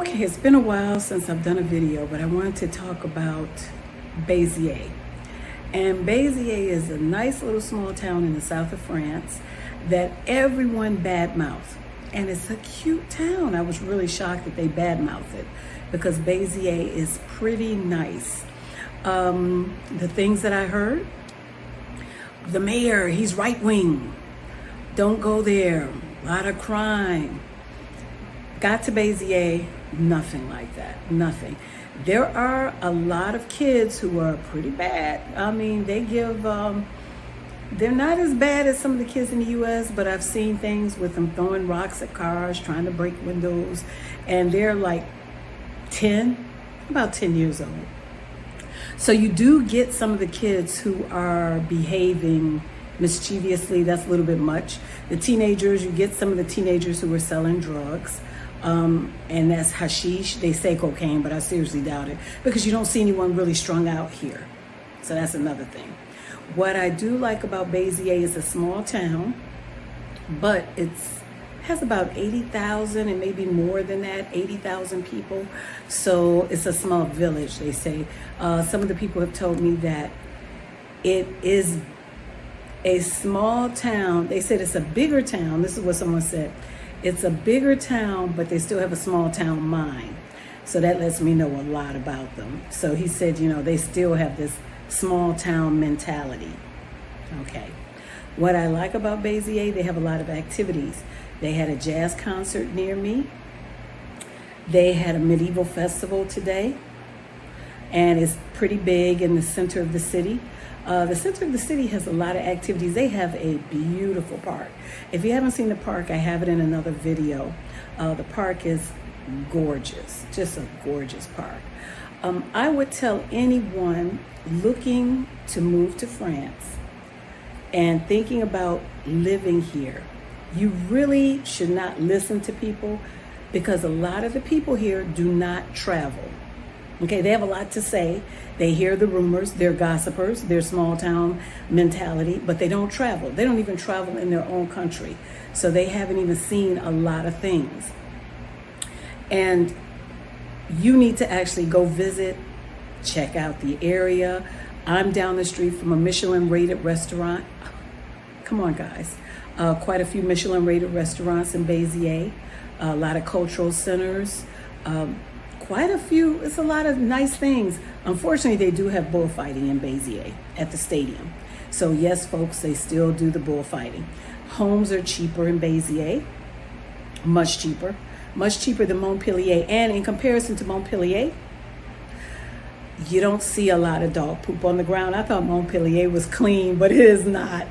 Okay, it's been a while since I've done a video, but I wanted to talk about Beziers. And Beziers is a nice little small town in the south of France that everyone badmouths. And it's a cute town. I was really shocked that they badmouthed it because Beziers is pretty nice. The things that I heard, the mayor, he's right-wing. Don't go there. A lot of crime. Got to Beziers, nothing like that, nothing. There are a lot of kids who are pretty bad. I mean, they give, they're not as bad as some of the kids in the US, but I've seen things with them throwing rocks at cars, trying to break windows, and they're like 10, about 10 years old. So you do get some of the kids who are behaving mischievously. That's a little bit much. The teenagers, you get some of the teenagers who are selling drugs. And that's hashish. They say cocaine, but I seriously doubt it because you don't see anyone really strung out here. So that's another thing. What I do like about Beziers is a small town, but it has about 80,000 and maybe more than that, 80,000 people. So it's a small village, they say. Some of the people have told me that it is a small town. They said it's a bigger town. This is what someone said. It's a bigger town, but they still have a small town mind. So that lets me know a lot about them. So he said, you know, they still have this small town mentality. Okay. What I like about Beziers, they have a lot of activities. They had a jazz concert near me. They had a medieval festival today. And it's pretty big in the center of the city. The center of the city has a lot of activities. They have a beautiful park. If you haven't seen the park, I have it in another video. The park is gorgeous, just a gorgeous park. I would tell anyone looking to move to France and thinking about living here, you really should not listen to people because a lot of the people here do not travel. Okay, they have a lot to say. They hear the rumors, they're gossipers, they're small town mentality, but they don't travel. They don't even travel in their own country. So they haven't even seen a lot of things. And you need to actually go visit, check out the area. I'm down the street from a Michelin rated restaurant. Come on, guys. Quite a few Michelin rated restaurants in Beziers, a lot of cultural centers. Quite a few, it's a lot of nice things. Unfortunately, they do have bullfighting in Beziers at the stadium. So yes, folks, they still do the bullfighting. Homes are cheaper in Beziers, much cheaper than Montpellier. And in comparison to Montpellier, you don't see a lot of dog poop on the ground. I thought Montpellier was clean, but it is not.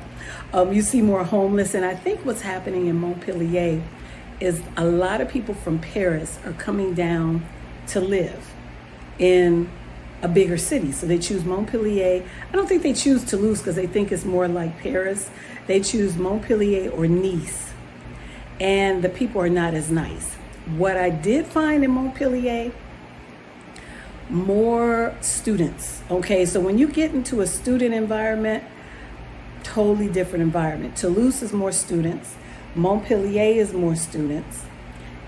You see more homeless. And I think what's happening in Montpellier is a lot of people from Paris are coming down to live in a bigger city. So they choose Montpellier. I don't think they choose Toulouse because they think it's more like Paris. They choose Montpellier or Nice. And the people are not as nice. What I did find in Montpellier, more students. Okay, so when you get into a student environment, totally different environment. Toulouse is more students. Montpellier is more students.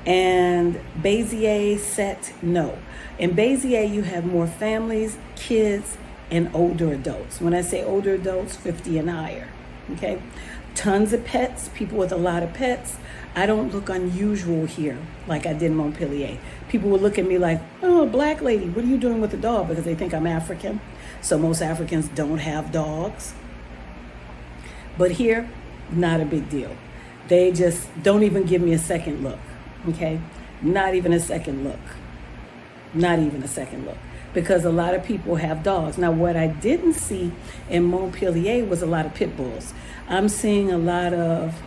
And Beziers, no. In Beziers, you have more families, kids, and older adults. When I say older adults, 50 and higher, okay? Tons of pets, people with a lot of pets. I don't look unusual here like I did in Montpellier. People will look at me like, oh, black lady, what are you doing with a dog? Because they think I'm African. So most Africans don't have dogs. But here, not a big deal. They just don't even give me a second look. Okay, not even a second look. Not even a second look. Because a lot of people have dogs. Now, what I didn't see in Montpellier was a lot of pit bulls. I'm seeing a lot of,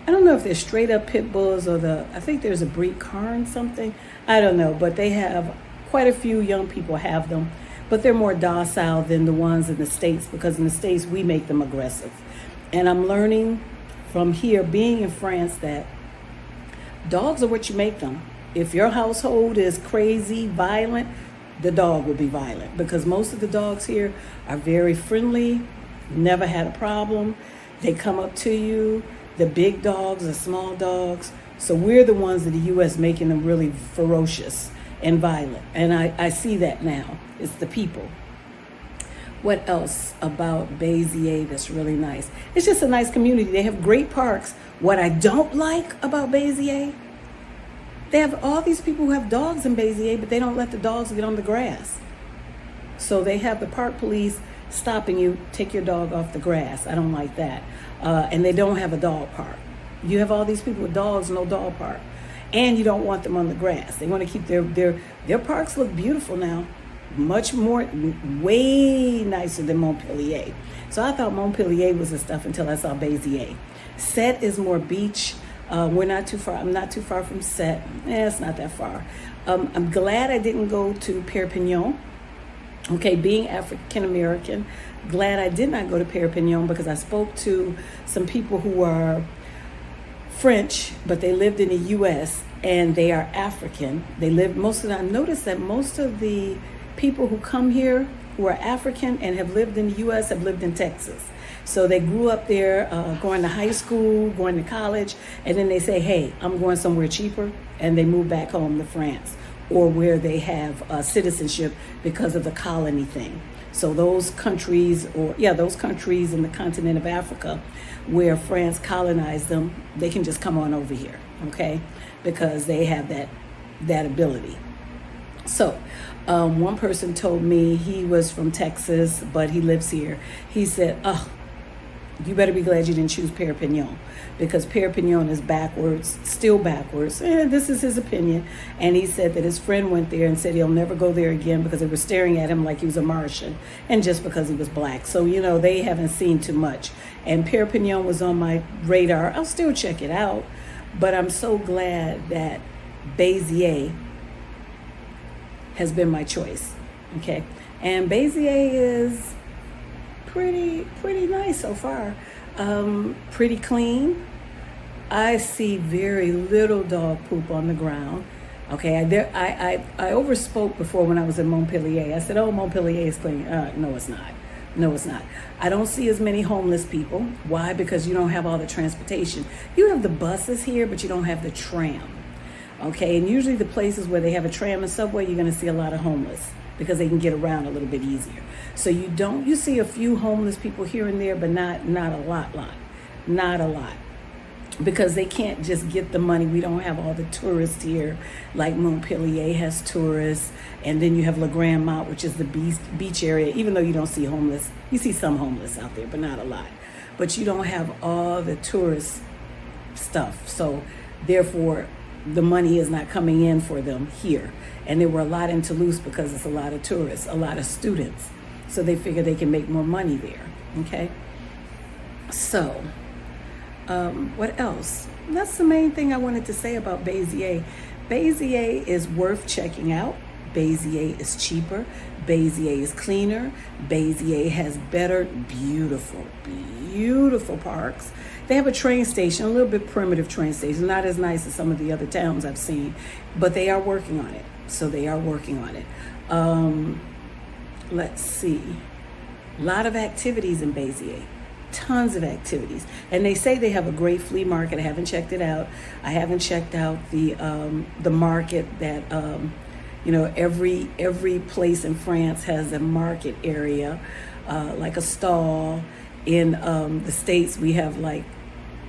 I don't know if they're straight up pit bulls or I think there's a breed Cairn something. I don't know, but they have quite a few young people have them. But they're more docile than the ones in the States because in the States, we make them aggressive. And I'm learning from here, being in France, that dogs are what you make them. If your household is crazy, violent, the dog will be violent because most of the dogs here are very friendly, never had a problem. They come up to you. The big dogs, the small dogs. So we're the ones in the U.S. making them really ferocious and violent. And I see that now. It's the people. What else about Beziers that's really nice? It's just a nice community. They have great parks. What I don't like about Beziers, they have all these people who have dogs in Beziers, but they don't let the dogs get on the grass. So they have the park police stopping you, take your dog off the grass. I don't like that. And they don't have a dog park. You have all these people with dogs, no dog park. And you don't want them on the grass. They want to keep their parks look beautiful now. Much more, way nicer than Montpellier. So I thought Montpellier was the stuff until I saw Beziers. Set is more beach. We're not too far. I'm not too far from Set. It's not that far. I'm glad I didn't go to Perpignan. Okay, being African American, glad I did not go to Perpignan because I spoke to some people who are French, but they lived in the U.S. and they are African. I noticed that most of the people who come here who are African and have lived in the U.S. have lived in Texas. So they grew up there, going to high school, going to college, and then they say, hey, I'm going somewhere cheaper, and they move back home to France or where they have citizenship because of the colony thing. So those countries in the continent of Africa where France colonized them, they can just come on over here, okay? Because they have that ability. So one person told me he was from Texas, but he lives here. He said, oh, you better be glad you didn't choose Perpignan because Perpignan is backwards, still backwards. And this is his opinion. And he said that his friend went there and said he'll never go there again because they were staring at him like he was a Martian and just because he was black. So, they haven't seen too much. And Perpignan was on my radar. I'll still check it out. But I'm so glad that Beziers has been my choice. Okay. And Beziers is pretty nice so far. Pretty clean. I see very little dog poop on the ground. Okay, I overspoke before when I was in Montpellier. I said, oh, Montpellier is clean. No, it's not. No, it's not. I don't see as many homeless people. Why? Because you don't have all the transportation. You have the buses here, but you don't have the tram. Okay, and usually the places where they have a tram and subway, you're going to see a lot of homeless because they can get around a little bit easier. So you see a few homeless people here and there, but not a lot. Because they can't just get the money. We don't have all the tourists here like Montpellier has tourists. And then you have La Grande Motte, which is the beach area. Even though you don't see homeless, you see some homeless out there, but not a lot. But you don't have all the tourist stuff. So therefore, the money is not coming in for them here. And there were a lot in Toulouse because it's a lot of tourists, a lot of students. So they figure they can make more money there, okay? So, what else? That's the main thing I wanted to say about Beziers. Beziers is worth checking out. Beziers is cheaper. Beziers is cleaner. Beziers has better, beautiful parks. They have a train station, a little bit primitive train station, not as nice as some of the other towns I've seen, but they are working on it. So they are working on it. Let's see. A lot of activities in Beziers. Tons of activities. And they say they have a great flea market. I haven't checked it out. I haven't checked out the market that, every place in France has a market area, like a stall. In the States, we have like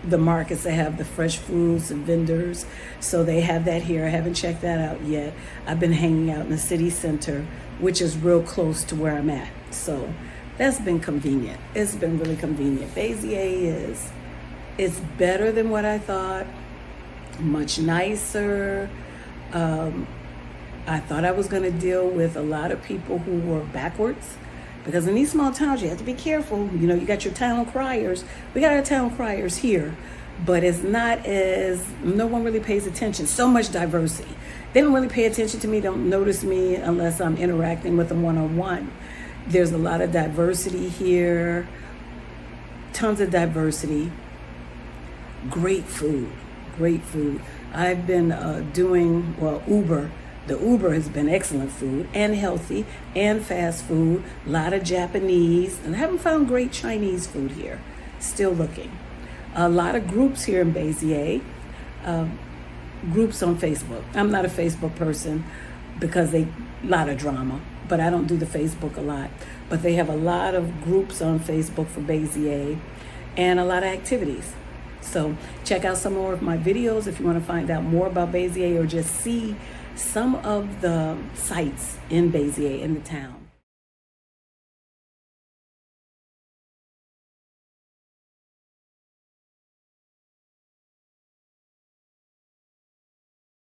the markets that have the fresh foods and vendors. So they have that here. I haven't checked that out yet. I've been hanging out in the city center, which is real close to where I'm at. So that's been convenient. It's been really convenient. Beziers it's better than what I thought. Much nicer. I thought I was going to deal with a lot of people who were backwards. Because in these small towns, you have to be careful. You got your town criers. We got our town criers here. But it's not no one really pays attention. So much diversity. They don't really pay attention to me, don't notice me unless I'm interacting with them one-on-one. There's a lot of diversity here. Tons of diversity. Great food. I've been doing, Uber. The Uber has been excellent food and healthy and fast food. A lot of Japanese. And I haven't found great Chinese food here. Still looking. A lot of groups here in Beziers. groups on Facebook. I'm not a Facebook person because they a lot of drama, but I don't do the Facebook a lot. But they have a lot of groups on Facebook for Beziers and a lot of activities. So check out some more of my videos if you want to find out more about Beziers or just see some of the sites in Beziers in the town.